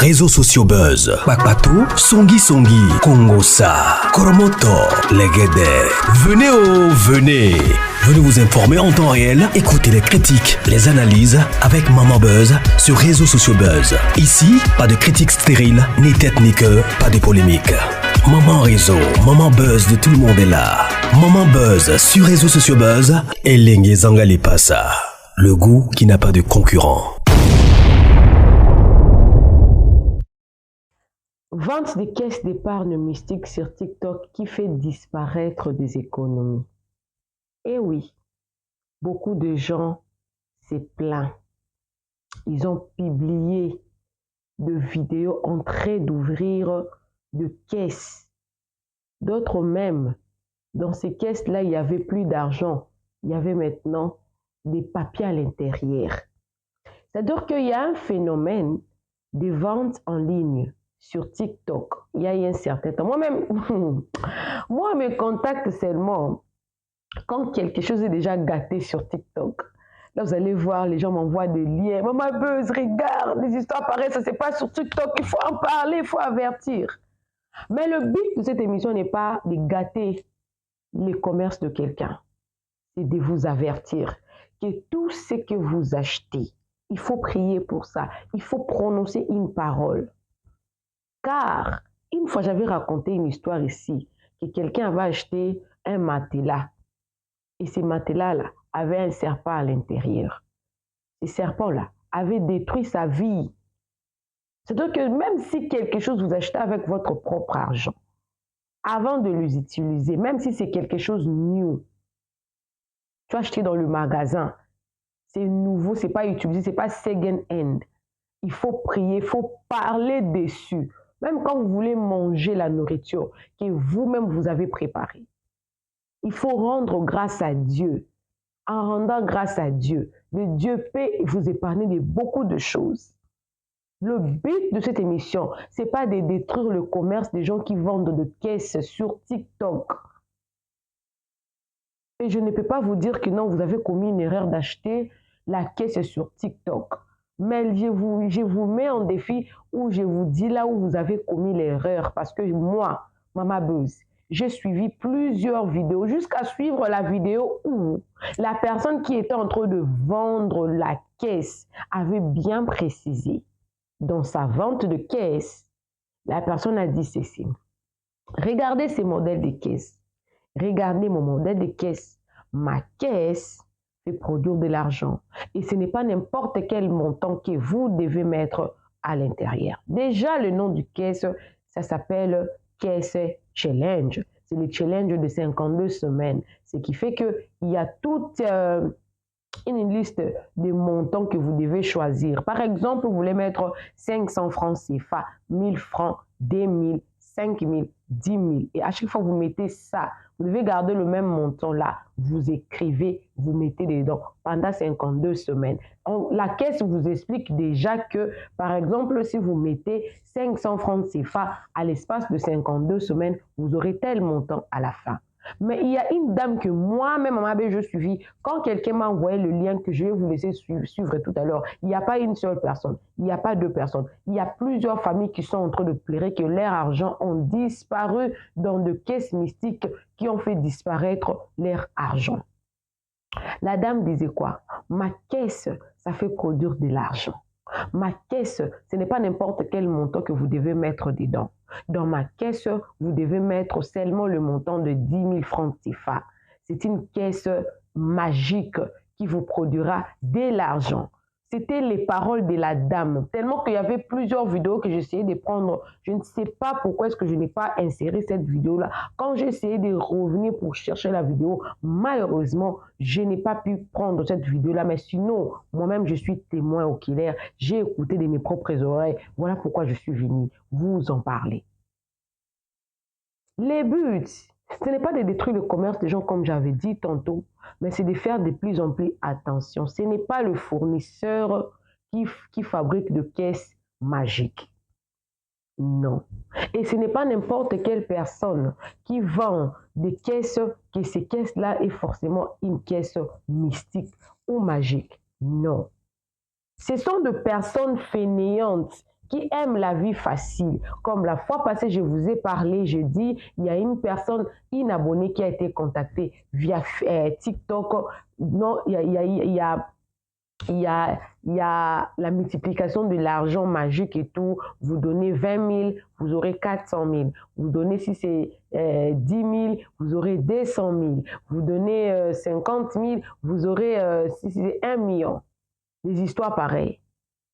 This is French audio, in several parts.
réseaux sociaux buzz. Bakpatou, Songi Songi, Kongosa, Koromoto, Legede. Venez. Venez vous informer en temps réel. Écoutez les critiques, les analyses avec Maman Buzz sur réseaux sociaux buzz. Ici, pas de critiques stériles, ni tête ni queue, pas de polémique. Maman réseau, Maman Buzz de tout le monde est là. Maman Buzz sur réseaux sociaux buzz et Lengue Zangali Passa. Le goût qui n'a pas de concurrent. Vente des caisses d'épargne mystique sur TikTok qui fait disparaître des économies. Eh oui, beaucoup de gens s'est plaint. Ils ont publié de vidéos en train d'ouvrir de caisses. D'autres même, dans ces caisses-là, il n'y avait plus d'argent. Il y avait maintenant des papiers à l'intérieur. C'est-à-dire qu'il y a un phénomène de vente en ligne sur TikTok. Il y a un certain temps. Moi-même, moi, mes contacts seulement quand quelque chose est déjà gâté sur TikTok. Là, vous allez voir, les gens m'envoient des liens. Maman Buzz, regarde, les histoires pareilles, ça c'est pas sur TikTok. Il faut en parler, il faut avertir. Mais le but de cette émission n'est pas de gâter les commerces de quelqu'un. C'est de vous avertir que tout ce que vous achetez, il faut prier pour ça. Il faut prononcer une parole. Car, une fois, j'avais raconté une histoire ici, que quelqu'un avait acheté un matelas. Et ces matelas-là avaient un serpent à l'intérieur. Ces serpents-là avaient détruit sa vie. C'est-à-dire que même si quelque chose vous achetez avec votre propre argent, avant de les utiliser, même si c'est quelque chose de new, tu as acheté dans le magasin, c'est nouveau, c'est pas utilisé, c'est pas second hand. Il faut prier, il faut parler dessus. Même quand vous voulez manger la nourriture que vous-même vous avez préparée. Il faut rendre grâce à Dieu. En rendant grâce à Dieu, le Dieu peut vous épargner de beaucoup de choses. Le but de cette émission, ce n'est pas de détruire le commerce des gens qui vendent de caisses sur TikTok. Et je ne peux pas vous dire que non, vous avez commis une erreur d'acheter la caisse sur TikTok. Mais je vous mets en défi où je vous dis là où vous avez commis l'erreur. Parce que moi, Maman Buzz, j'ai suivi plusieurs vidéos jusqu'à suivre la vidéo où la personne qui était en train de vendre la caisse avait bien précisé dans sa vente de caisse, la personne a dit ceci. Regardez ces modèles de caisse. Regardez mon modèle de caisse. Ma caisse fait produire de l'argent. Et ce n'est pas n'importe quel montant que vous devez mettre à l'intérieur. Déjà, le nom du caisse, ça s'appelle Caisse Challenge. C'est le challenge de 52 semaines. Ce qui fait qu'il y a toute une liste de montants que vous devez choisir. Par exemple, vous voulez mettre 500 francs CFA, 1000 francs, 2000, 5000, 10 000. Et à chaque fois que vous mettez ça, vous devez garder le même montant là. Vous écrivez, vous mettez dedans pendant 52 semaines. La caisse vous explique déjà que, par exemple, si vous mettez 500 francs CFA à l'espace de 52 semaines, vous aurez tel montant à la fin. Mais il y a une dame que moi-même, je suivi. Quand quelqu'un m'a envoyé le lien que je vais vous laisser suivre tout à l'heure, il n'y a pas une seule personne, il n'y a pas deux personnes. Il y a plusieurs familles qui sont en train de pleurer que leur argent ont disparu dans de caisses mystiques qui ont fait disparaître leur argent. La dame disait quoi? Ma caisse, ça fait produire de l'argent. Ma caisse, ce n'est pas n'importe quel montant que vous devez mettre dedans. Dans ma caisse, vous devez mettre seulement le montant de 10 000 francs CFA. C'est une caisse magique qui vous produira de l'argent. C'était les paroles de la dame. Tellement qu'il y avait plusieurs vidéos que j'essayais de prendre. Je ne sais pas pourquoi est-ce que je n'ai pas inséré cette vidéo-là. Quand j'ai essayé de revenir pour chercher la vidéo, malheureusement, je n'ai pas pu prendre cette vidéo-là. Mais sinon, moi-même, je suis témoin oculaire. J'ai écouté de mes propres oreilles. Voilà pourquoi je suis venue vous en parler. Les buts, ce n'est pas de détruire le commerce des gens comme j'avais dit tantôt, mais c'est de faire de plus en plus attention. Ce n'est pas le fournisseur qui fabrique de caisses magiques. Non. Et ce n'est pas n'importe quelle personne qui vend des caisses, que ces caisses-là est forcément une caisse mystique ou magique. Non. Ce sont de personnes fainéantes qui aiment la vie facile. Comme la fois passée, je vous ai parlé, je dis, il y a une personne inabonnée qui a été contactée via TikTok. Non, il y a la multiplication de l'argent magique et tout. Vous donnez 20 000, vous aurez 400 000. Vous donnez, si c'est 10 000, vous aurez 200 000. Vous donnez 50 000, vous aurez, si c'est 1 million. Des histoires pareilles.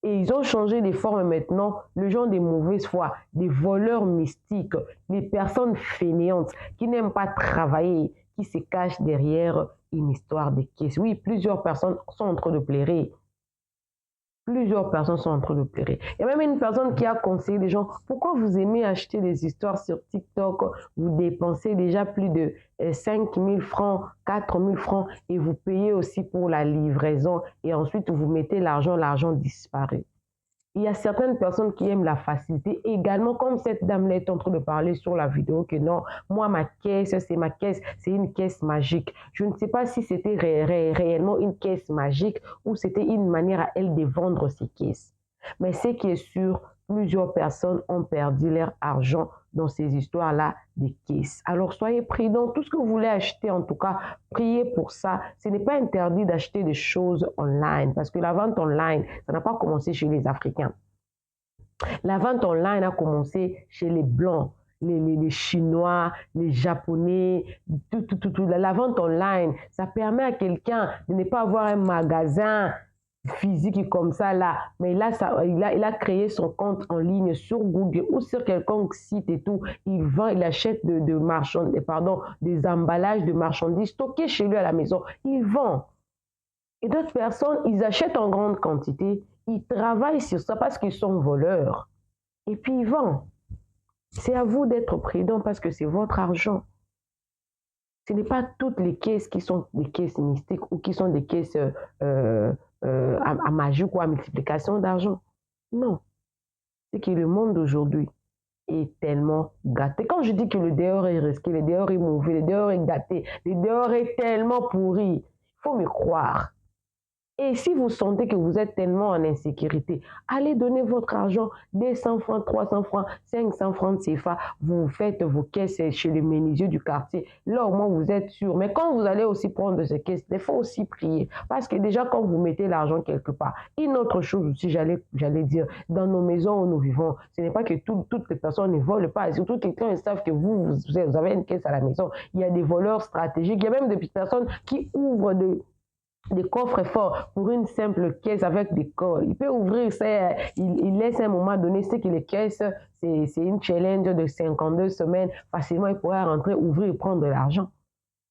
Et ils ont changé de forme maintenant, le genre des mauvaises foi, des voleurs mystiques, des personnes fainéantes qui n'aiment pas travailler, qui se cachent derrière une histoire de caisse. Oui, plusieurs personnes sont en train de pleurer. Plusieurs personnes sont en train de pleurer. Il y a même une personne qui a conseillé des gens, pourquoi vous aimez acheter des histoires sur TikTok, vous dépensez déjà plus de 5 000 francs, 4 000 francs et vous payez aussi pour la livraison et ensuite vous mettez l'argent disparaît. Il y a certaines personnes qui aiment la facilité également, comme cette dame-là est en train de parler sur la vidéo, que non, moi, ma caisse, c'est une caisse magique. Je ne sais pas si c'était réellement une caisse magique ou c'était une manière à elle de vendre ses caisses. Mais ce qui est sûr, plusieurs personnes ont perdu leur argent dans ces histoires-là des caisses. Alors, soyez prudents. Tout ce que vous voulez acheter, en tout cas, priez pour ça. Ce n'est pas interdit d'acheter des choses online parce que la vente online, ça n'a pas commencé chez les Africains. La vente online a commencé chez les Blancs, les Chinois, les Japonais, tout. La vente online, ça permet à quelqu'un de ne pas avoir un magasin physique comme ça là, mais là il a créé son compte en ligne sur Google ou sur quelconque site et tout. Il vend, il achète des emballages de marchandises stockés chez lui à la maison. Il vend. Et d'autres personnes, ils achètent en grande quantité, ils travaillent sur ça parce qu'ils sont voleurs. Et puis ils vendent. C'est à vous d'être prudent parce que c'est votre argent. Ce n'est pas toutes les caisses qui sont des caisses mystiques ou qui sont des caisses à magique ou à multiplication d'argent. Non. C'est que le monde d'aujourd'hui est tellement gâté. Quand je dis que le dehors est risqué, le dehors est mauvais, le dehors est gâté, le dehors est tellement pourri, il faut me croire. Et si vous sentez que vous êtes tellement en insécurité, allez donner votre argent, 200 francs, 300 francs, 500 francs de CFA. Vous faites vos caisses chez les menuisiers du quartier. Là, au moins, vous êtes sûr. Mais quand vous allez aussi prendre ces caisses, il faut aussi prier. Parce que déjà, quand vous mettez l'argent quelque part, une autre chose aussi, j'allais dire, dans nos maisons où nous vivons, ce n'est pas que toutes les personnes ne volent pas. Surtout quelqu'un, ils savent que vous avez une caisse à la maison. Il y a des voleurs stratégiques. Il y a même des personnes qui ouvrent des coffres forts pour une simple caisse avec des codes. Il peut ouvrir ça, il laisse à un moment donné, c'est que les caisses, c'est une challenge de 52 semaines. Facilement, il pourrait rentrer, ouvrir et prendre de l'argent.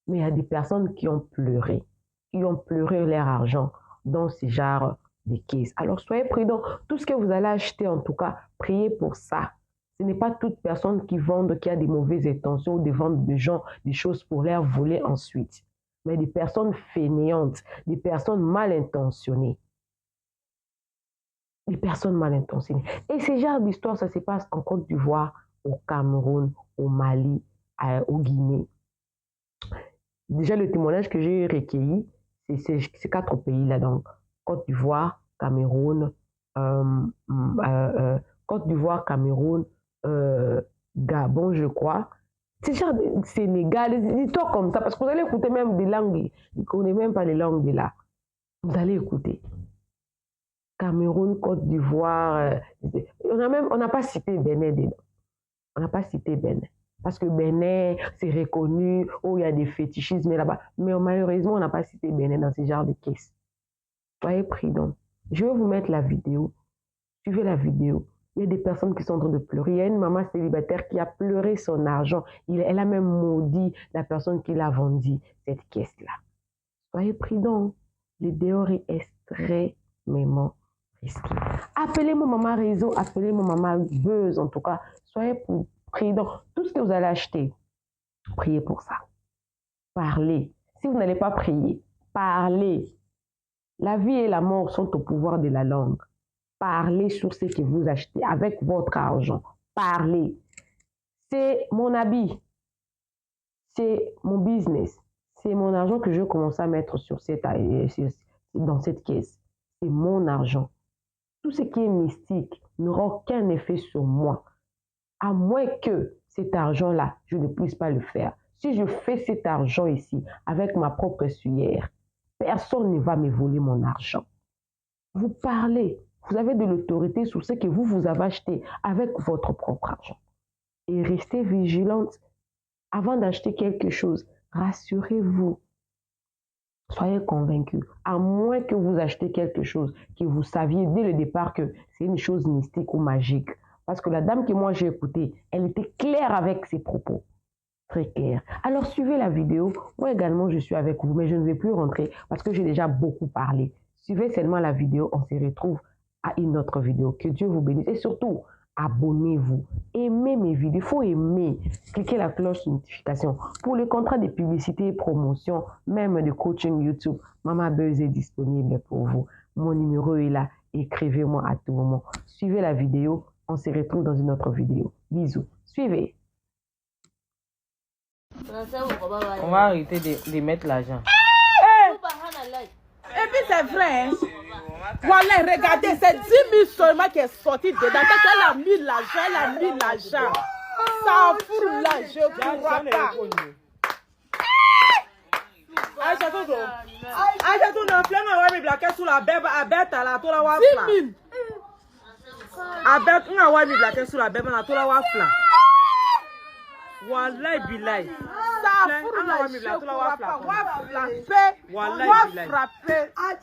Mais il y a des personnes qui ont pleuré leur argent dans ces genres de caisses. Alors, soyez prudents. Tout ce que vous allez acheter, en tout cas, priez pour ça. Ce n'est pas toute personne qui vend, qui a des mauvaises intentions ou de vendre des gens des choses pour les voler ensuite. Mais des personnes fainéantes, des personnes mal intentionnées. Des personnes mal intentionnées. Et ces genres d'histoires, ça se passe en Côte d'Ivoire, au Cameroun, au Mali, au Guinée. Déjà, le témoignage que j'ai recueilli, c'est ces 4 pays-là. Donc, Côte d'Ivoire, Cameroun, Côte d'Ivoire, Cameroun, Gabon, je crois. C'est genre Sénégal, des histoires comme ça, parce que vous allez écouter même des langues, vous ne connaissez même pas les langues de là. Vous allez écouter. Cameroun, Côte d'Ivoire, on n'a pas cité Bénin dedans. On n'a pas cité Bénin. Parce que Bénin, c'est reconnu, il y a des fétichismes là-bas. Mais malheureusement, on n'a pas cité Bénin dans ce genre de caisses. Soyez prudents. Je vais vous mettre la vidéo. Suivez la vidéo. Il y a des personnes qui sont en train de pleurer. Il y a une maman célibataire qui a pleuré son argent. Elle a même maudit la personne qui l'a vendu cette caisse-là. Soyez prudents. Le dehors est extrêmement risqué. Appelez mon maman réseau, appelez mon maman buzz en tout cas. Soyez prudents. Tout ce que vous allez acheter, priez pour ça. Parlez. Si vous n'allez pas prier, parlez. La vie et la mort sont au pouvoir de la langue. Parlez sur ce que vous achetez avec votre argent. Parlez. C'est mon habit. C'est mon business. C'est mon argent que je commence à mettre dans cette caisse. C'est mon argent. Tout ce qui est mystique, n'aura aucun effet sur moi. À moins que cet argent-là, je ne puisse pas le faire. Si je fais cet argent ici avec ma propre sueur, personne ne va me voler mon argent. Vous parlez, vous avez de l'autorité sur ce que vous avez acheté avec votre propre argent. Et restez vigilante avant d'acheter quelque chose. Rassurez-vous. Soyez convaincus. À moins que vous achetez quelque chose que vous saviez dès le départ que c'est une chose mystique ou magique. Parce que la dame que moi j'ai écoutée, elle était claire avec ses propos. Très clair. Alors suivez la vidéo. Moi également je suis avec vous, mais je ne vais plus rentrer parce que j'ai déjà beaucoup parlé. Suivez seulement la vidéo, on se retrouve à une autre vidéo. Que Dieu vous bénisse et surtout, abonnez-vous. Aimez mes vidéos, il faut aimer. Cliquez la cloche de notification. Pour le contrat de publicité et promotion, même de coaching YouTube, Mama Buzz est disponible pour vous. Mon numéro est là, écrivez-moi à tout moment. Suivez la vidéo, on se retrouve dans une autre vidéo. Bisous. Suivez. On va arrêter de mettre l'argent. Et puis c'est vrai, hein? Voilà, regardez, c'est 10 000 seulement qui est sorti dedans. Elle a mis l'argent, elle a mis l'argent. Ça fout là, je ne crois pas. Aïcha, tout le plein de ouais, blaquer sous la bête, à bête, à la tour à wafla. 10 000. À bête, on a ouais, blaquer sous la bête, à la tour à wafla. Wallahi billahi. Ça fout là, je ne crois pas. On va frapper.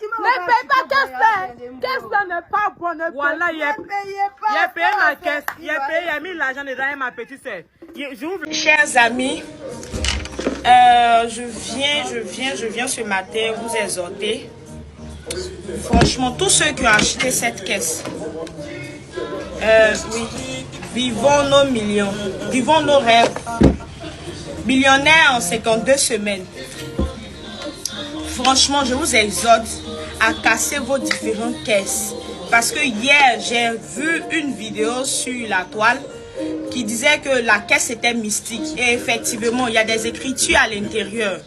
Ne paye pas caisse, caisse n'est pas bonne. Voilà, il a payé ma caisse, il a payé, il a mis l'argent dedans ma petite sœur. Chers amis, je viens ce matin vous exhorter. Franchement, tous ceux qui ont acheté cette caisse, oui, vivons nos millions, vivons nos rêves. Millionnaire en 52 semaines. Franchement, je vous exhorte à casser vos différentes caisses. Parce que hier, j'ai vu une vidéo sur la toile qui disait que la caisse était mystique. Et effectivement, il y a des écritures à l'intérieur.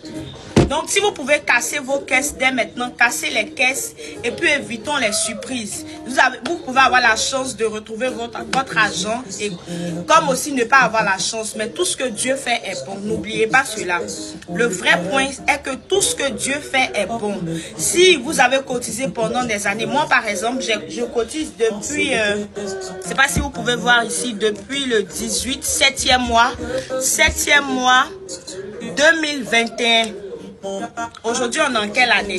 Donc, si vous pouvez casser vos caisses dès maintenant, cassez les caisses et puis évitons les surprises. Vous pouvez avoir la chance de retrouver votre argent et comme aussi ne pas avoir la chance. Mais tout ce que Dieu fait est bon. N'oubliez pas cela. Le vrai point est que tout ce que Dieu fait est bon. Si vous avez cotisé pendant des années, moi par exemple, je cotise depuis, je ne sais pas si vous pouvez voir ici, depuis le 18, 7e mois 2021. Aujourd'hui, on est en quelle année?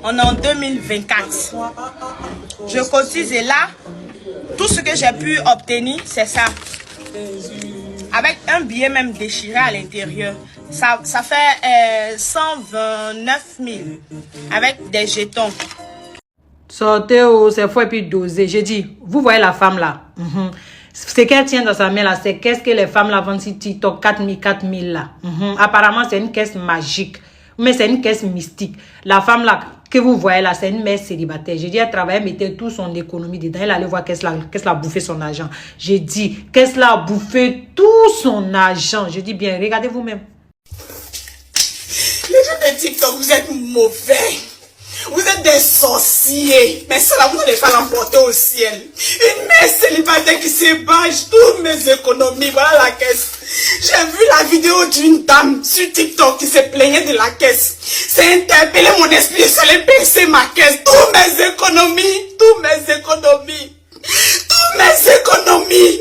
On est en 2024. Je cotise et là, tout ce que j'ai pu obtenir, c'est ça. Avec un billet même déchiré à l'intérieur. Ça fait 129 000 avec des jetons. Sortez au c'est fou et puis doser. J'ai dit, vous voyez la femme là. Ce qu'elle tient dans sa main là, c'est qu'est-ce que les femmes là vendent sur TikTok, 4 000 là. Apparemment, c'est une caisse magique. Mais c'est une caisse mystique. La femme là, que vous voyez là, c'est une mère célibataire. J'ai dit, elle travaillait, mettait toute son économie dedans. Elle allait voir qu'est-ce là a bouffé son argent. J'ai dit, qu'est-ce là a bouffé tout son argent. Je dis bien, regardez vous-même. Les gens de TikTok, vous êtes mauvais. Vous êtes des sorciers. Mais cela, vous n'allez pas l'emporter au ciel. Une mère célibataire qui s'ébâche toutes mes économies. Voilà la caisse. J'ai vu la vidéo d'une dame sur TikTok qui se plaignait de la caisse. C'est interpellé mon esprit. Je suis allé baisser ma caisse. Toutes mes économies.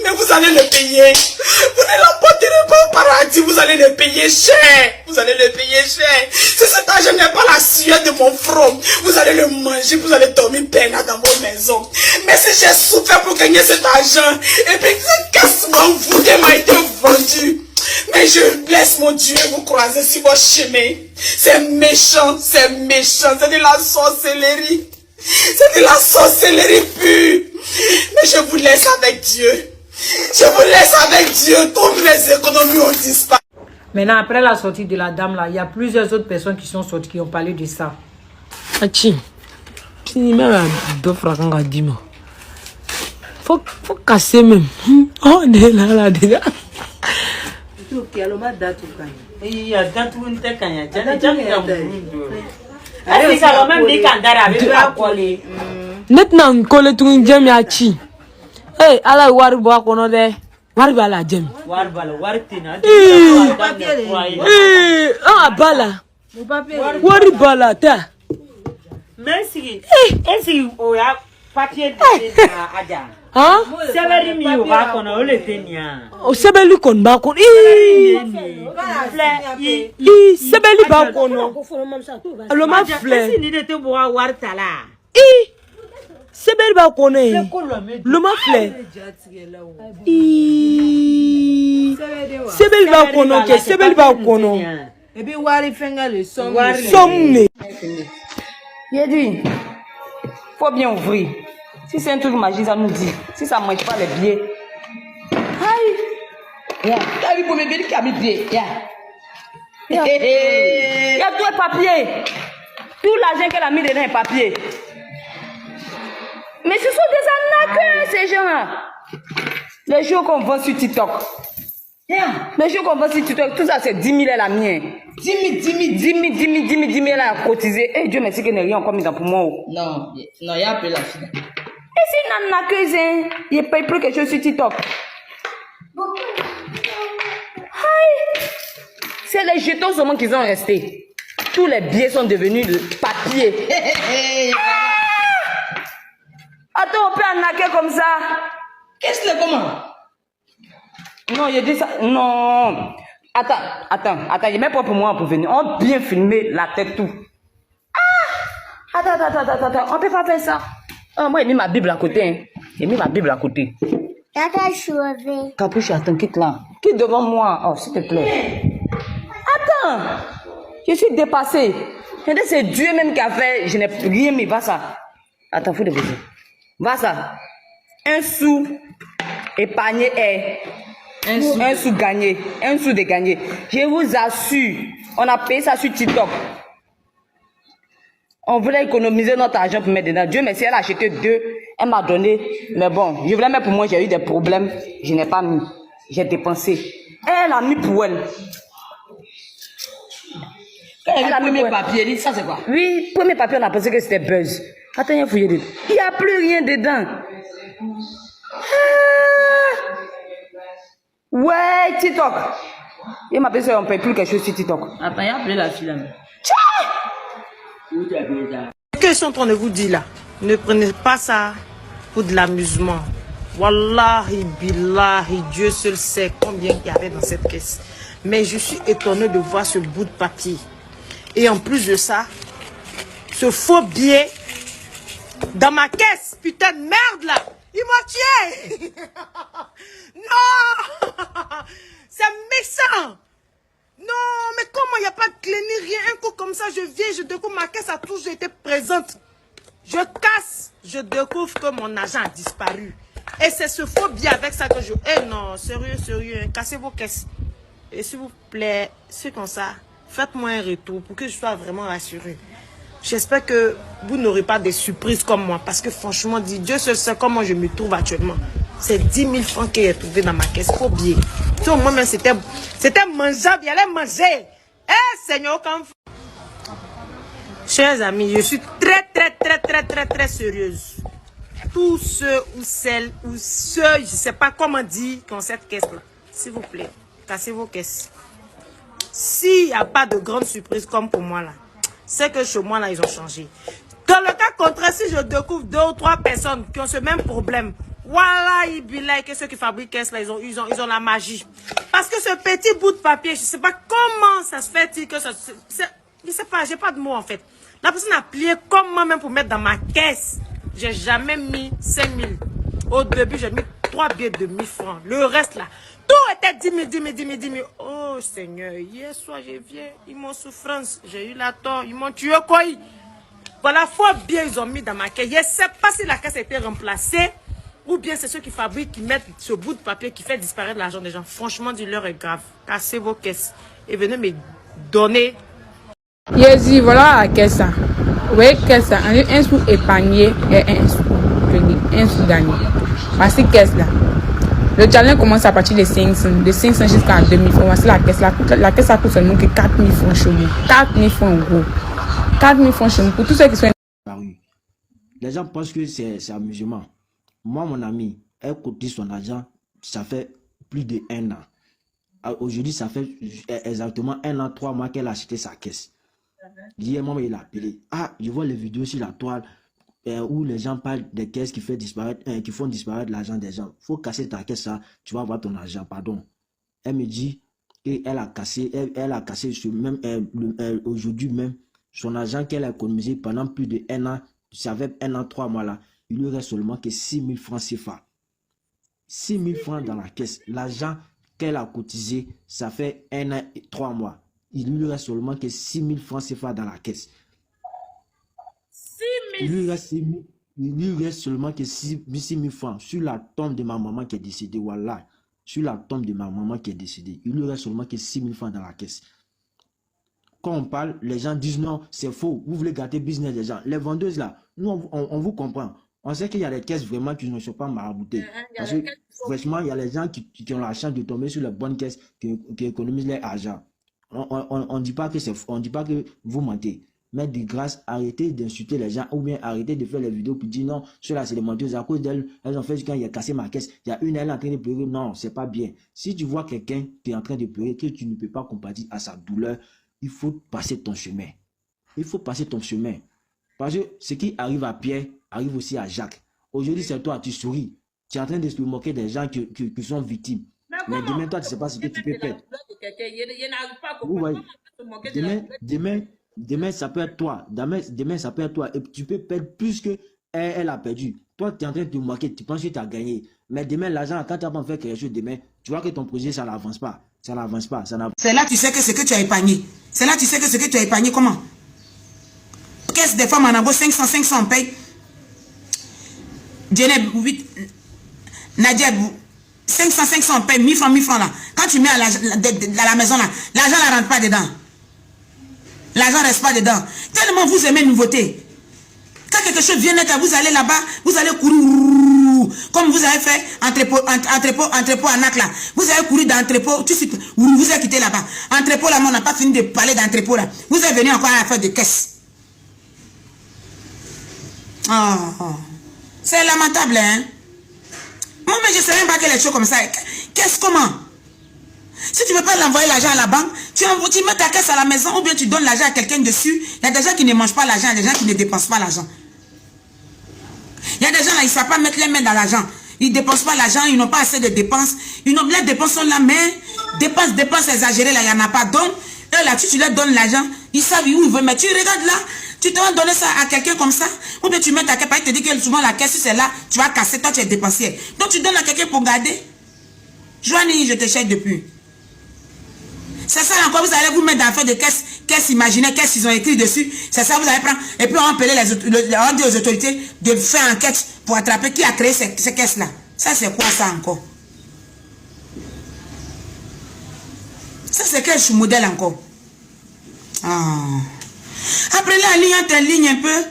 Mais vous allez le payer. Vous ne l'emporterez pas au paradis. Vous allez le payer cher. Si cet argent n'est pas la sueur de mon front, vous allez le manger. Vous allez dormir peinard dans vos maisons. Mais si j'ai souffert pour gagner cet argent, et puis cette caisse m'a été vendue. Mais je laisse mon Dieu vous croiser sur votre chemin. C'est méchant. C'est de la sorcellerie. C'est de la sorcellerie pure. Mais je vous laisse avec Dieu. Toutes mes économies ont disparu. Maintenant, après la sortie de la dame là, il y a plusieurs autres personnes qui sont sorties qui ont parlé de ça. Faut casser même. Oh, on est là déjà. Maintenant, colle tout un jam ya chi. Hey, ala wari bo akono de. Wari bala jam. Wari bala, wari tina. Ah bala. Wari bala ta. Merci. Est-ce o ya papier de aja? Hein? Sebeli mi o ba kono o le tenia. O sebeli kon ba kon. Sebeli ba kono. Alo ma fleur. Si ni de te bo wari tala. Sebeli ba kono e. Lo ma fleur. Sebeli ba kono ke, sebeli ba kono. Et puis, wari fenga le somme. Somme. Il dit, faut bien ouvrir. Si c'est un truc magique, ça nous dit. Si ça ne mange pas les billets. Aïe. T'as vu pour mes billets qui a mis billets. Il y a tout le papier. Tout l'argent qu'elle a mis dedans est papier. Mais ce sont des arnaqueurs, ces gens-là. Les jours qu'on vend sur TikTok. Les jours qu'on vend sur TikTok, tout ça c'est 10 000 elle a mis. 10 000 elle a cotisé. Et Dieu merci qu'elle n'est rien encore mis dans pour moi. Non, il y a appelé la fille. Et c'est une arnaqueuse, hein. Il paye plus quelque chose sur TikTok. C'est les jetons seulement qu'ils ont restés. Tous les billets sont devenus de papier. Attends, on peut arnaquer comme ça. Qu'est-ce que c'est comment? Non, il dit ça. Non. Attends. Il met pas pour moi pour venir. On bien filmer la tête tout. Attends. On peut pas faire ça. Moi, j'ai mis ma Bible à côté. Hein. J'ai mis ma Bible à côté. Capuche, attends, quitte là. Quitte devant moi. Oh, s'il te plaît. Attends. Je suis dépassée. C'est Dieu même qui a fait. Je n'ai rien mis. Va ça. Attends, faut déposer. Va ça. Un sou épargné est. Un sou gagné. Un sou de gagné. Je vous assure. On a payé ça sur TikTok. On voulait économiser notre argent pour mettre dedans. Dieu merci, elle a acheté 2. Elle m'a donné. Mais bon, je voulais mettre pour moi, j'ai eu des problèmes. Je n'ai pas mis. J'ai dépensé. Elle a mis pour elle. Elle a mis mes papiers, ça c'est quoi? Oui, premier papier, on a pensé que c'était buzz. Attends, il y a fouillé dedans. Il n'y a plus rien dedans. Ouais, TikTok. Il m'a dit qu'on ne paye plus quelque chose sur TikTok. Attends, il a appelé la fille là. Ce que je suis en train de vous dire là, ne prenez pas ça pour de l'amusement. Wallahi, billahi, Dieu seul sait combien il y avait dans cette caisse. Mais je suis étonné de voir ce bout de papier. Et en plus de ça, ce faux billet dans ma caisse. Putain de merde là. Il m'a tué. Non. C'est méchant. Non, mais comment il n'y a pas de clé ni rien? Un coup comme ça, je viens, je découvre ma caisse a toujours été présente. Je casse, je découvre que mon argent a disparu. Et c'est ce faux billet avec ça que je... Eh non, sérieux, hein, cassez vos caisses. Et s'il vous plaît, c'est comme ça, faites-moi un retour pour que je sois vraiment rassurée. J'espère que vous n'aurez pas des surprises comme moi. Parce que franchement, Dieu seul sait comment je me trouve actuellement. C'est 10 000 francs qu'il a trouvé dans ma caisse. Faut bien. Moi-même, c'était mangeable. Il allait manger. Eh, Seigneur, quand... Chers amis, je suis très sérieuse. Tous ceux ou celles ou ceux, je ne sais pas comment dire, qui ont cette caisse-là. S'il vous plaît, cassez vos caisses. S'il n'y a pas de grande surprise comme pour moi là, c'est que chez moi là, ils ont changé. Dans le cas contraire, si je découvre 2 ou 3 personnes qui ont ce même problème, voilà, il bilait que ceux qui fabriquent caisse là, ils ont la magie. Parce que ce petit bout de papier, je ne sais pas comment ça se fait que ça... Je ne sais pas, j'ai pas de mots en fait. La personne a plié comment même pour mettre dans ma caisse. J'ai jamais mis 5 000. Au début, j'ai mis 3 billets de 1 000 francs. Le reste là, tout était 10 000. Oh Seigneur, hier soir je viens, ils m'ont souffrance. J'ai eu la tort, ils m'ont tué quoi. Voilà, faut bien ils ont mis dans ma caisse. Je ne sais pas si la caisse a été remplacée ou bien c'est ceux qui fabriquent, qui mettent ce bout de papier qui fait disparaître l'argent des gens. Franchement, du-leur est grave. Cassez vos caisses et venez me donner. Yézi, voilà la caisse. Vous voyez caisse là, un sou épargné et un sou gagné. Voici caisse là. Le challenge commence à partir de 500 jusqu'à 2000 francs. Voici la caisse là. La caisse ça coûte seulement que 4 000 francs chez nous. 4 000 francs euros. 4 000 francs chez nous. Pour tous ceux qui sont... Les gens pensent que c'est amusement. Moi, mon ami, elle cotise son argent, ça fait plus de 1 an. Aujourd'hui, ça fait exactement 1 an, 3 mois qu'elle a acheté sa caisse. Hier, maman, il a appelé. Ah, je vois les vidéos sur la toile où les gens parlent des caisses qui font disparaître l'argent des gens. Il faut casser ta caisse, ça, tu vas avoir ton argent, pardon. Elle me dit qu'elle a cassé, aujourd'hui même, son argent qu'elle a économisé pendant plus de 1 an, ça fait 1 an, 3 mois là, il lui reste seulement que 6 000 francs CFA. 6 000 francs dans la caisse. L'argent qu'elle a cotisé, ça fait 1 an et 3 mois. Il lui reste seulement que 6 000 francs CFA dans la caisse. 6 000. Il lui reste seulement que 6 000 francs sur la tombe de ma maman qui est décédée. Voilà. Sur la tombe de ma maman qui est décédée. Il lui reste seulement que 6 000 francs dans la caisse. Quand on parle, les gens disent non, c'est faux. Vous voulez gâter le business des gens. Les vendeuses là, nous, on vous comprend. On sait qu'il y a des caisses vraiment qui ne sont pas maraboutées. Parce que, franchement, il y a les gens qui ont la chance de tomber sur les bonnes caisses qui économisent leur argent. On ne dit pas que vous mentez. Mais de grâce, arrêtez d'insulter les gens ou bien arrêtez de faire les vidéos pour dire non, ceux-là c'est les menteuses. À cause d'elles, elles ont fait quand il a cassé ma caisse. Il y a une, elle est en train de pleurer. Non, c'est pas bien. Si tu vois quelqu'un qui est en train de pleurer, que tu ne peux pas compatir à sa douleur, il faut passer ton chemin. Il faut passer ton chemin. Parce que ce qui arrive à Pierre arrive aussi à Jacques. Aujourd'hui, c'est toi, tu souris. Tu es en train de se moquer des gens qui sont victimes. Mais demain, toi, tu ne sais pas ce que tu peux perdre. Vous voyez, demain, ça peut être toi. Demain, ça peut être toi. Et tu peux perdre plus que elle a perdu. Toi, tu es en train de te moquer. Tu penses que tu as gagné. Mais demain, l'argent, quand tu vas faire quelque chose demain, tu vois que ton projet, ça n'avance pas. Ça n'avance pas. C'est là que tu sais que ce que tu as épargné. C'est là que tu sais que ce que tu as épargné, comment? Caisse des femmes en envoie 500, on paye. Djeneb, 8. Nadia, 500, on paye 1000 francs là. Quand tu mets à la maison là, l'argent ne rentre pas dedans. L'argent ne reste pas dedans. Tellement vous aimez nouveauté. Quand quelque chose vient naître, vous allez là-bas, vous allez courir. Comme vous avez fait entrepôt à Nac là. Vous avez couru dans l'entrepôt, tout de suite, vous avez quitté là-bas. Entrepôt là, on n'a pas fini de parler d'entrepôt là. Vous êtes venu encore à la fin de caisse. Oh. C'est lamentable, hein. Moi, mais je ne sais même pas que les choses comme ça. Qu'est-ce comment? Si tu ne veux pas l'envoyer l'argent à la banque, tu mets ta caisse à la maison ou bien tu donnes l'argent à quelqu'un dessus. Il y a des gens qui ne mangent pas l'argent, il y a des gens qui ne dépensent pas l'argent. Il y a des gens là, ils ne savent pas mettre les mains dans l'argent. Ils ne dépensent pas l'argent, ils n'ont pas assez de dépenses. Les dépenses sont là, mais dépenses exagérées, là, il n'y en a pas. Donc, eux là, tu leur donnes l'argent, ils savent où ils veulent. Mais tu regardes là, tu te vas donner ça à quelqu'un comme ça. Ou bien tu mets ta caisse, il te dit que souvent la caisse, si c'est là, tu vas casser, toi tu es dépensier. Donc tu donnes à quelqu'un pour garder. Joanie, je te cherche depuis. C'est ça encore, vous allez vous mettre dans l'affaire de caisse imaginaire, caisse ils ont écrit dessus. C'est ça, vous allez prendre. Et puis on va appeler on dit aux autorités de faire enquête pour attraper qui a créé ces caisses-là. Ça c'est quoi ça encore? Ça c'est quel modèle encore? Ah. Après la ligne entre lignes un peu.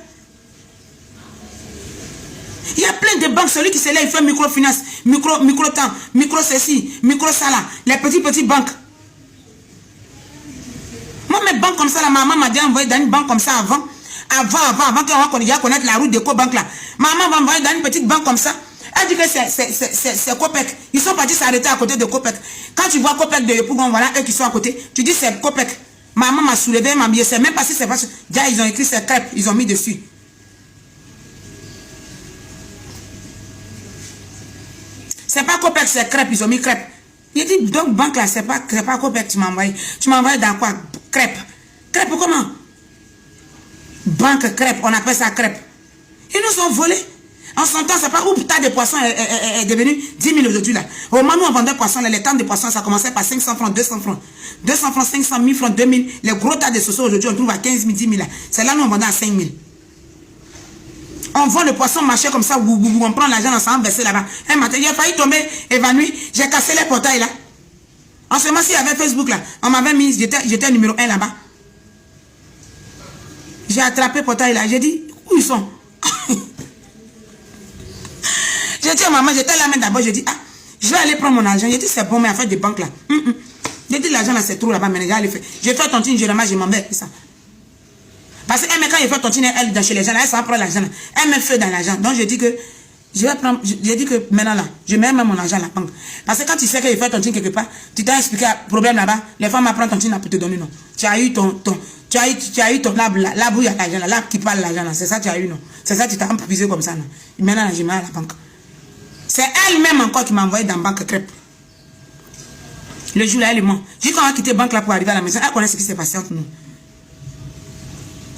Il y a plein de banques. Celui qui se lève, il fait microfinance, micro-temps, micro-ceci, micro-ça là. Les petites banques. Moi, mes banques comme ça, la maman m'a déjà envoyé dans une banque comme ça avant qu'on ait connaître la route de Cobank là. Maman m'a envoyé dans une petite banque comme ça. Elle dit que c'est Copec. Ils sont partis s'arrêter à côté de Copec. Quand tu vois Copec de Yopougon, voilà, eux qui sont à côté, tu dis c'est Copec. Maman m'a soulevé, m'a mis, c'est même pas si c'est pas. Déjà, ils ont écrit c'est crêpes, ils ont mis dessus. C'est pas Copec, c'est crêpes, ils ont mis crêpes. Il dit donc banque là, c'est pas Copec, tu m'as envoyé. Tu m'as envoyé dans quoi? Crêpes. Crêpes comment? Banque crêpes, on appelle ça crêpes. Ils nous ont volé. En son temps, c'est pas où tas de poissons est devenu 10 000 aujourd'hui là. Au moment où on vendait poissons, les temps de poissons, ça commençait par 500 francs, 200 francs. 200 francs, 500, 1000 francs, 2000. Les gros tas de sauces aujourd'hui, on trouve à 15 000, 10 000 là. C'est là où on vendait à 5 000. On vend le poisson marché comme ça, on prend l'argent, on s'en verser là-bas. Un matin, il a failli tomber évanoui. J'ai cassé les portails là. En ce moment, s'il y avait Facebook là, on m'avait mis, j'étais numéro 1 là-bas. J'ai attrapé le portail là. J'ai dit, où ils sont? J'ai dit à maman, j'étais là, mais d'abord, j'ai dit, ah, je vais aller prendre mon argent. J'ai dit, c'est bon, mais en fait, des banques là. J'ai dit, l'argent là, c'est trop là-bas, mais j'ai allé faire. J'ai fait tontine, je m'en vais, ça. Parce qu'elle, quand il fait tontine, elle, dans chez les gens, là, elle s'en prend l'argent. Elle met feu dans l'argent. Donc, je dis que, je vais prendre, j'ai dit que maintenant, là, je mets même mon argent à la banque. Parce que quand tu sais qu'il fait tontine quelque part, tu t'as expliqué le problème là-bas, les femmes apprennent tontine pour te donner, non. Tu as eu ton là où il y a l'argent, là qui parle l'argent, c'est ça tu as eu, non. C'est ça tu t'as improvisé comme ça, non. Maintenant, là, je mets à la banque. C'est elle-même encore qui m'a envoyé dans la banque crêpe. Le jour là, elle est morte. J'ai quand on a quitté la banque là pour arriver à la maison, elle connaît ce qui s'est passé entre nous.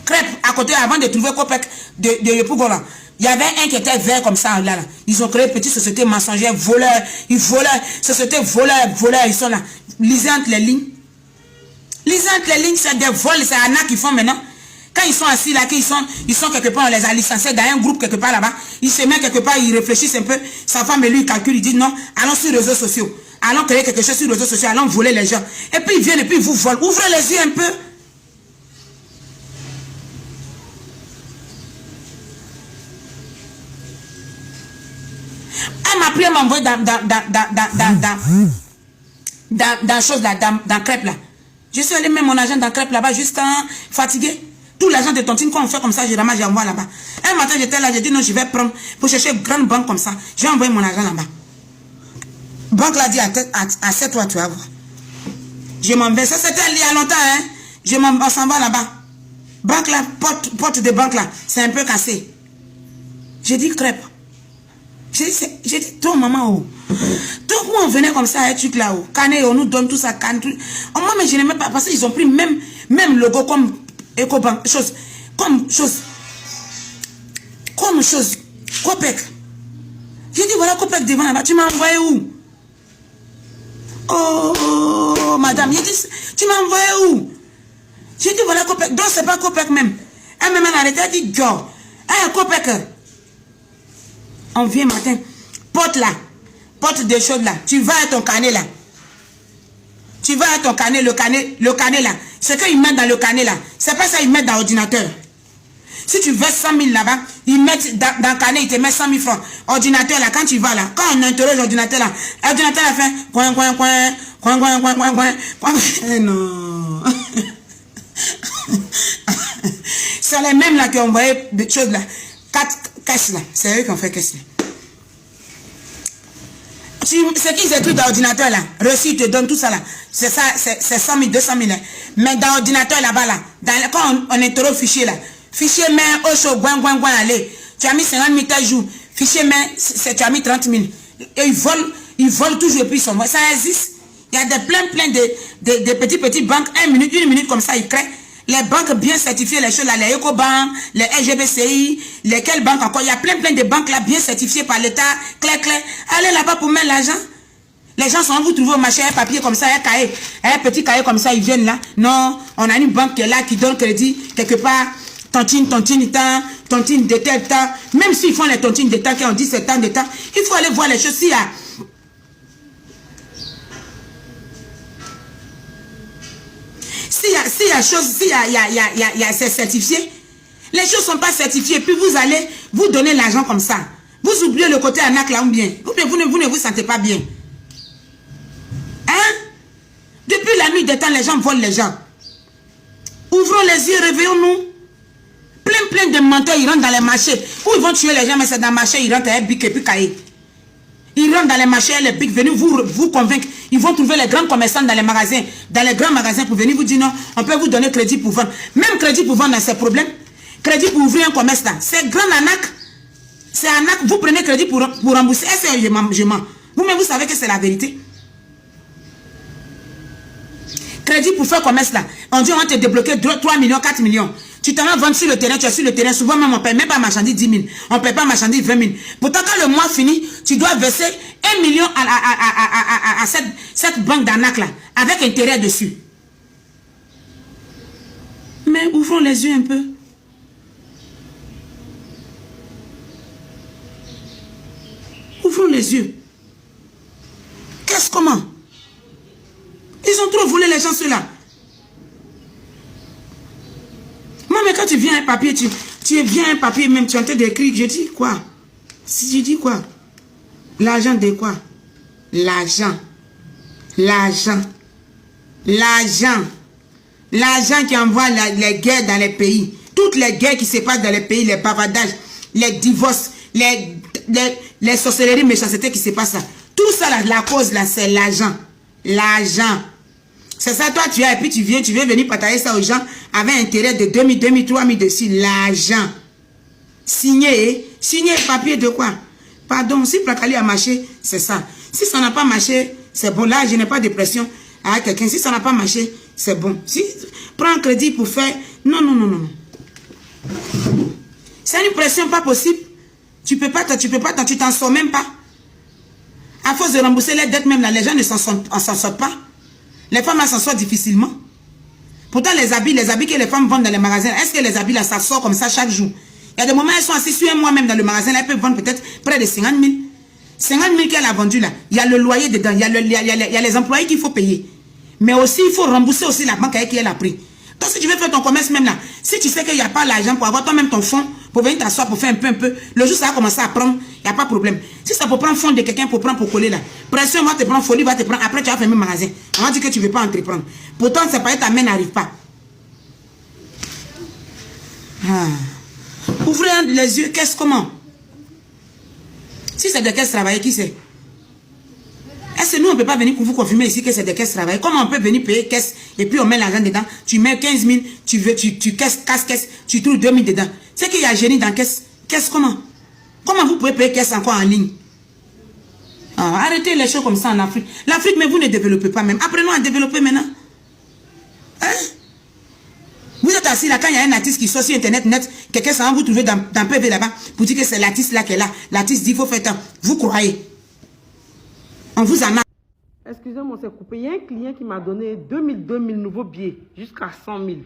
Crêpe, à côté, avant de trouver Copec de Yopougon là, il y avait un qui était vert comme ça, là. Ils ont créé une petite société mensongère, voleur, ils volaient, société voleur, ils sont là. Lisez entre les lignes. Lisez entre les lignes, c'est des vols, c'est Anna qui font maintenant. Quand ils sont assis là, ils sont quelque part, on les a licenciés dans un groupe quelque part là-bas. Ils se mettent quelque part, ils réfléchissent un peu. Sa femme et lui, ils calculent, ils disent non, allons sur les réseaux sociaux. Allons créer quelque chose sur les réseaux sociaux, allons voler les gens. Et puis ils viennent et puis ils vous volent. Ouvrez les yeux un peu. Elle m'a appelé à m'envoyer dans chose là, dans crêpe là. Je suis allé mettre mon argent dans crêpe là-bas, juste fatigué. Tout l'argent de tontine, quand on fait comme ça, je ramasse, j'envoie là-bas. Un matin, j'étais là, j'ai dit non, je vais prendre, pour chercher une grande banque comme ça. J'ai envoyé mon argent là-bas. Banque l'a dit à 7 toi, tu vas voir. Je m'en vais. Ça, c'était il y a longtemps, hein. On s'en va là-bas. Banque là, porte de banque là, c'est un peu cassé. J'ai dit crêpe. J'ai dit, toi, maman, oh. Donc, on venait comme ça, un truc là-haut. Canet, on nous donne tout ça, canne. Oh, moi, mais je n'aimais pas, parce qu'ils ont pris même logo comme Ecobank, comme chose. Copec. J'ai dit, voilà, Copec devant là-bas. Tu m'as envoyé où? Oh, madame, j'ai dit, tu m'as envoyé où? J'ai dit, voilà, Copec. Donc, c'est pas Copec même. Elle m'a arrêté, elle dit, Joe. Hey, Copec. On vient matin, porte là, porte des choses là. Tu vas à ton canet là. Tu vas à ton canet, le canet là. Ce qu'ils mettent dans le canet là, c'est pas ça, ils mettent dans l'ordinateur. Si tu verses 100 000 là-bas, ils mettent dans le canet, ils te mettent 100 000 francs. Ordinateur là, quand tu vas là, quand on interroge l'ordinateur là, l'ordinateur a fait coin. Non. C'est les mêmes là qui ont envoyé des choses là. 4 caisses là, c'est eux qui ont fait caisse là. Ce qu'ils écrivent dans l'ordinateur là, reçu, ils te donnent tout ça là. C'est ça, c'est 100 000, 200 000. Hein. Mais dans l'ordinateur là-bas là, quand on interroge fichier là, fichier main, au chaud, allez. Tu as mis 50 000 tel jour. Fichier main, tu as mis 30 000. Et ils volent toujours et puis ils sont morts. Ça existe. Il y a plein de petites banques, une minute comme ça, ils créent. Les banques bien certifiées, les choses là, les Ecobank, les LGBCI, lesquelles banques encore. Il y a plein de banques là bien certifiées par l'État, clair. Allez là-bas pour mettre l'argent. Les gens sont vous trouver au marché un papier comme ça, un cahier, un petit cahier comme ça, ils viennent là. Non, on a une banque qui est là, qui donne crédit, quelque part, tontine de tel temps. Même s'ils font les tontines de temps, qui ont dit c'est temps de temps, il faut aller voir les choses. S'il y a c'est certifié, les choses ne sont pas certifiées, puis vous allez vous donner l'argent comme ça. Vous oubliez le côté arnaque là ou bien. Vous ne vous sentez pas bien. Hein? Depuis la nuit des temps, les gens volent les gens. Ouvrons les yeux, réveillons-nous. Plein de menteurs, ils rentrent dans les marchés. Où ils vont tuer les gens, mais c'est dans le marché, ils rentrent à un bic et puis cahier. Ils rentrent dans les marchés, les bics, venez vous convaincre. Ils vont trouver les grands commerçants dans les magasins, dans les grands magasins pour venir vous dire non, on peut vous donner crédit pour vendre. Même crédit pour vendre, c'est problème. Crédit pour ouvrir un commerce là, c'est grand arnaque. C'est arnaque, vous prenez crédit pour rembourser. Est-ce que je mens? Vous-même, vous savez que c'est la vérité. Crédit pour faire commerce là, on dit on va te débloquer 3 millions, 4 millions. Tu t'en vas vendre sur le terrain, tu es sur le terrain. Souvent même, on ne paye même pas marchandise 10 000. On ne paye pas marchandise 20 000. Pourtant, quand le mois finit, tu dois verser 1 million à cette banque d'arnaque là, avec intérêt dessus. Mais ouvrons les yeux un peu. Ouvrons les yeux. Comment? Ils ont trop volé les gens ceux-là. Moi, mais quand tu viens un papier, tu viens un papier, même tu es en train d'écrire, je dis quoi? Si je dis quoi? L'argent de quoi? L'argent. L'argent. L'argent. L'argent qui envoie les guerres dans les pays. Toutes les guerres qui se passent dans les pays, les bavardages, les divorces, les sorcelleries, méchancetés qui se passent là. Tout ça, là, la cause, là, c'est l'argent. L'argent. C'est ça, toi, tu as, et puis tu viens venir partager ça aux gens avec intérêt de 2000, 2000, 3000 dessus. L'argent. Signé papier de quoi? Pardon, si Placali a marché, c'est ça. Si ça n'a pas marché, c'est bon. Là, je n'ai pas de pression à quelqu'un. Si ça n'a pas marché, c'est bon. Si, prends un crédit pour faire... Non. C'est une pression pas possible. Tu t'en sors même pas. À force de rembourser les dettes, même là, les gens ne s'en sortent pas. Les femmes, elles s'en sortent difficilement. Pourtant, les habits que les femmes vendent dans les magasins, est-ce que les habits là, ça sort comme ça chaque jour? Il y a des moments, elles sont assises sur un mois même dans le magasin, là, elles peuvent vendre peut-être près de 50 000. 50 000 qu'elle a vendu là. Il y a le loyer dedans, il y a les employés qu'il faut payer. Mais aussi, il faut rembourser aussi la banque avec qui elle a pris. Donc, si tu veux faire ton commerce même là, si tu sais qu'il n'y a pas l'argent pour avoir toi-même ton fonds, pour venir t'asseoir, pour faire un peu, le jour ça va commencer à prendre, il n'y a pas de problème. Si ça peut prendre fond de quelqu'un pour prendre pour coller là, pression va te prendre, folie va te prendre, après tu vas fermer le magasin. On va dire que tu ne veux pas entreprendre. Pourtant, c'est pas ta main n'arrive pas. Ouvrez les yeux, comment? Si c'est de caisse travailler, qui c'est? Est-ce que nous, on ne peut pas venir pour vous confirmer ici que c'est de caisse travailler? Comment on peut venir payer caisse et puis on met l'argent dedans? Tu mets 15 000, tu casse, tu trouves 2 000 dedans. C'est qu'il y a génie dans caisse. Caisse comment? Comment vous pouvez payer caisse encore en ligne? Arrêtez les choses comme ça en Afrique. L'Afrique, mais vous ne développez pas même. Apprenons à développer maintenant. Hein? Vous êtes assis là, quand il y a un artiste qui sort sur Internet net, quelqu'un s'en va vous trouver dans PV là-bas pour dire que c'est l'artiste là qui est là. L'artiste dit, il faut faire tant. Vous croyez? On vous en a. Excusez-moi, c'est coupé. Il y a un client qui m'a donné 2000 nouveaux billets jusqu'à 100 000.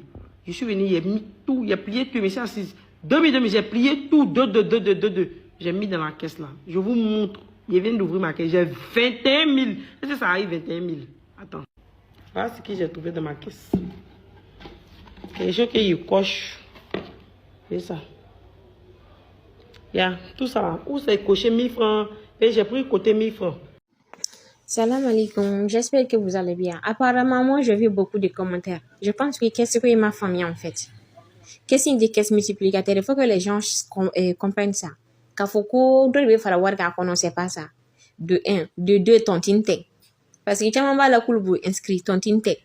Je suis venu, il a mis tout, il a plié tout. Mais c'est assis. 2000, j'ai plié tout. 2. J'ai mis dans la caisse là. Je vous montre. Il vient d'ouvrir ma caisse. J'ai 21 000. Est-ce que ça arrive 21 000? Attends. Voilà ce que j'ai trouvé dans ma caisse. Quelque chose qu'il coche. C'est ça. Il y a tout ça là. Où c'est coché 1000 francs. Et j'ai pris côté 1000 francs. Salam alaikum, j'espère que vous allez bien. Apparemment, moi, je vis beaucoup de commentaires. Je pense que qu'est-ce que ma famille en fait? Qu'est-ce que des caisses multiplicataires? Il faut que les gens comprennent ça. Quand faut que faire voir qu'on sait pas ça. De 1, de 2, tontine tech. Parce que tu as la coulboue inscrit tontine tech.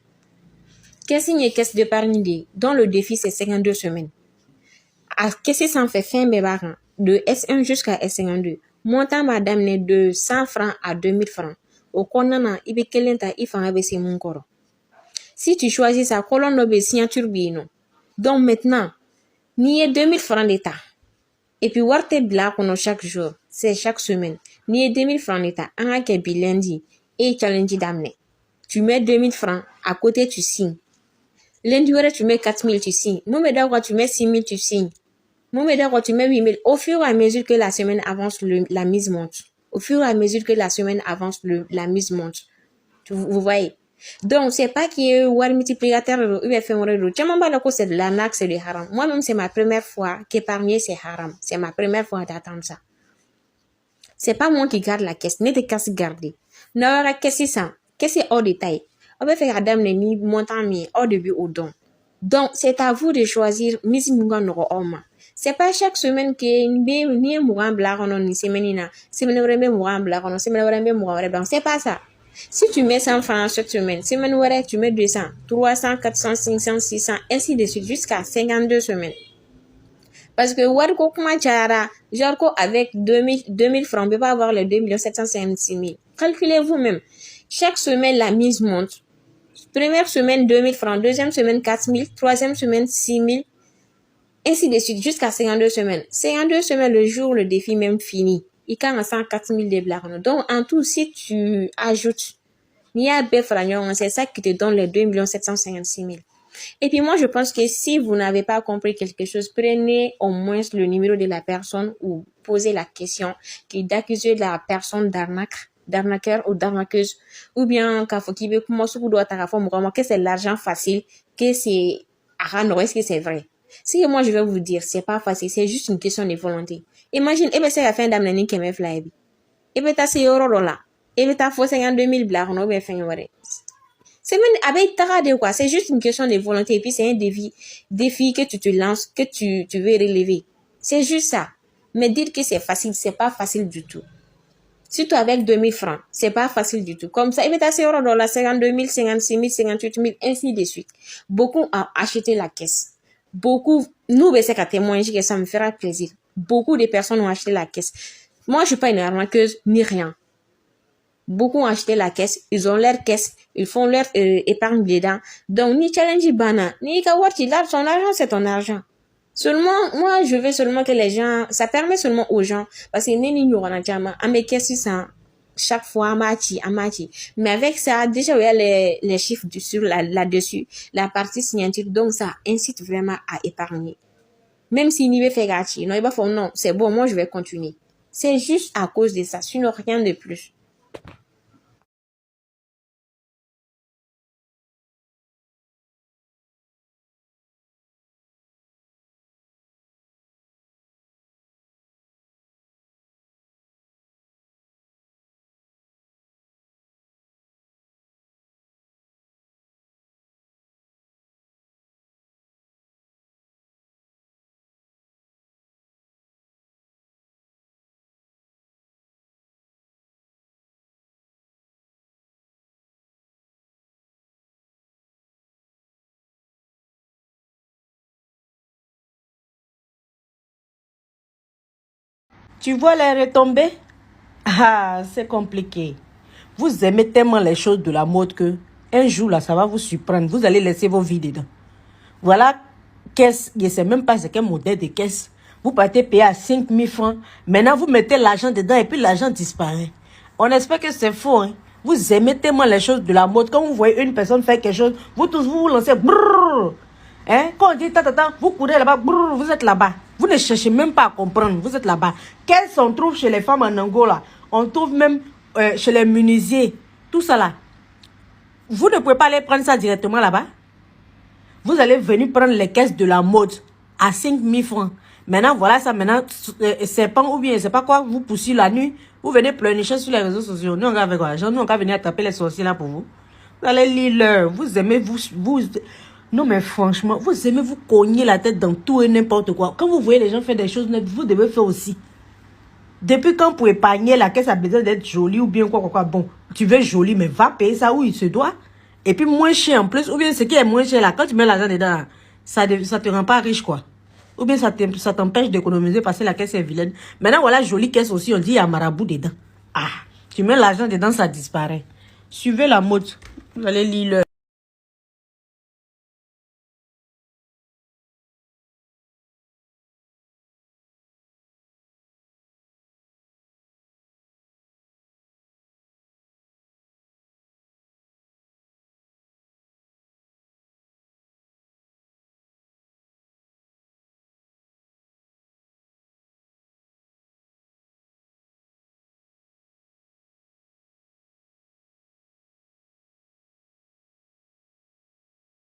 Qu'est-ce que caisse d'épargne dont le défi c'est 52 semaines? Qu'est-ce que ça en fait fin bébaran? De S1 jusqu'à S52. Montant madame n'est de 100 francs à 2000 francs. Au konana ibe kelenta ifanga bese mon koro. Si tu choisis sa colonne de signature bino. Donc maintenant, ni 2000 francs d'état. Et puis warte bla kono chaque jour, c'est chaque semaine. Ni 2000 francs d'état, un ke lundi et challenge d'amener. Tu mets 2000 francs, à côté tu signes. Lundi tu mets 4000 tu signes. Momeda tu mets 6000 tu signes. Momeda tu mets 8000. Au fur et à mesure que la semaine avance, la mise monte. Au fur et à mesure que la semaine avance, la mise monte. Vous voyez? Donc, c'est pas qu'il y ait un multiplicateur ou un fémoré. C'est de l'arnaque, c'est du haram. Moi-même, c'est ma première fois qu'épargner, c'est haram. C'est ma première fois d'attendre ça. C'est pas moi qui garde la caisse. N'est de casse garder. Non, la caisse, c'est ça. Caisse, c'est hors détail. On peut faire Adam ni montant, mais hors début au don. Donc, c'est à vous de choisir Misi Munga Noro Oma. C'est pas chaque semaine que ni Mouran Blaron ni Semenina, Semenore Mouran Blaron, Semenore Mouran Blanc. C'est pas ça. Si tu mets 100 francs chaque semaine, semaine tu mets 200, 300, 400, 500, 600, ainsi de suite, jusqu'à 52 semaines. Parce que Warko Kumachara, Jorko avec 2000 francs, on peut pas avoir les 2 756 000. Calculez vous-même. Chaque semaine, la mise monte. Première semaine, 2000 francs. Deuxième semaine, 4000. Troisième semaine, 6000. Ainsi de suite, jusqu'à 52 semaines. 52 semaines, le jour, le défi même fini. Il y a 104 000 de blagues. Donc, en tout, si tu ajoutes, c'est ça qui te donne les 2 756 000. Et puis moi, je pense que si vous n'avez pas compris quelque chose, prenez au moins le numéro de la personne ou posez la question qui d'accuser la personne d'arnaqueur ou d'arnaqueuse. Ou bien, que c'est l'argent facile, que c'est est-ce que c'est vrai? Si moi je vais vous dire, c'est pas facile, c'est juste une question de volonté. Imagine, c'est la fin d'amener qui me fly. T'as 6 € là. T'as fait 52 000 blagues, on va faire. C'est même avec tarade quoi. C'est juste une question de volonté. Et puis c'est un défi que tu te lances, que tu veux relever. C'est juste ça. Mais dire que c'est facile, c'est pas facile du tout. Surtout avec 2000 francs, c'est pas facile du tout. Comme ça, il met à 50 $, 52 000, 56 000, 58 000, ainsi de suite. Beaucoup ont acheté la caisse. Beaucoup, nous, c'est qu'à témoigner que ça me fera plaisir. Beaucoup de personnes ont acheté la caisse. Moi, je suis pas une arnaqueuse, ni rien. Beaucoup ont acheté la caisse, ils ont leur caisse, ils font leur épargne dedans. Donc, ni challenge bana, ni kawarti, là, son argent, c'est ton argent. Seulement, moi, je veux seulement que les gens, ça permet seulement aux gens, parce que nini n'aura jamais, à mes caisses, ça, chaque fois, amati. Mais avec ça, déjà, il y a les chiffres sur là-dessus, la partie signature, donc ça incite vraiment à épargner. Même s'il n'y veut faire gâchis, non, il va faire non, c'est bon, moi, je vais continuer. C'est juste à cause de ça, sinon rien de plus. Tu vois les retombées? Ah, c'est compliqué. Vous aimez tellement les choses de la mode que un jour là, ça va vous surprendre. Vous allez laisser vos vies dedans. Voilà, caisse, je ne sais même pas c'est quel modèle de caisse. Vous partez payer à 5 000 francs. Maintenant, vous mettez l'argent dedans et puis l'argent disparaît. On espère que c'est faux. Hein? Vous aimez tellement les choses de la mode. Quand vous voyez une personne faire quelque chose, vous tous vous lancez. Brrr, hein? Quand on dit tata, vous courez là-bas, vous êtes là-bas. Vous ne cherchez même pas à comprendre, vous êtes là-bas. Qu'est-ce qu'on trouve chez les femmes en Angola? On trouve même chez les menuisiers. Tout ça là. Vous ne pouvez pas aller prendre ça directement là-bas. Vous allez venir prendre les caisses de la mode à 5 000 francs. Maintenant, voilà ça. Maintenant, serpent ou bien, je sais pas quoi, vous poussez la nuit. Vous venez pleurnicher sur les réseaux sociaux. Nous, on va avec quoi? Nous, on va venir taper les sorciers là pour vous. Vous allez lire l'heure. Vous aimez, vous... Non, mais franchement, vous aimez vous cogner la tête dans tout et n'importe quoi. Quand vous voyez les gens faire des choses nettes, vous devez faire aussi. Depuis quand pour épargner, la caisse a besoin d'être jolie ou bien quoi. Bon, tu veux jolie, mais va payer ça où il se doit. Et puis moins cher en plus. Ou bien ce qui est moins cher là, quand tu mets l'argent dedans, ça te rend pas riche quoi. Ou bien ça t'empêche d'économiser parce que la caisse est vilaine. Maintenant, voilà, jolie caisse aussi, on dit il y a marabout dedans. Ah, tu mets l'argent dedans, ça disparaît. Suivez la mode. Vous allez lire l'heure.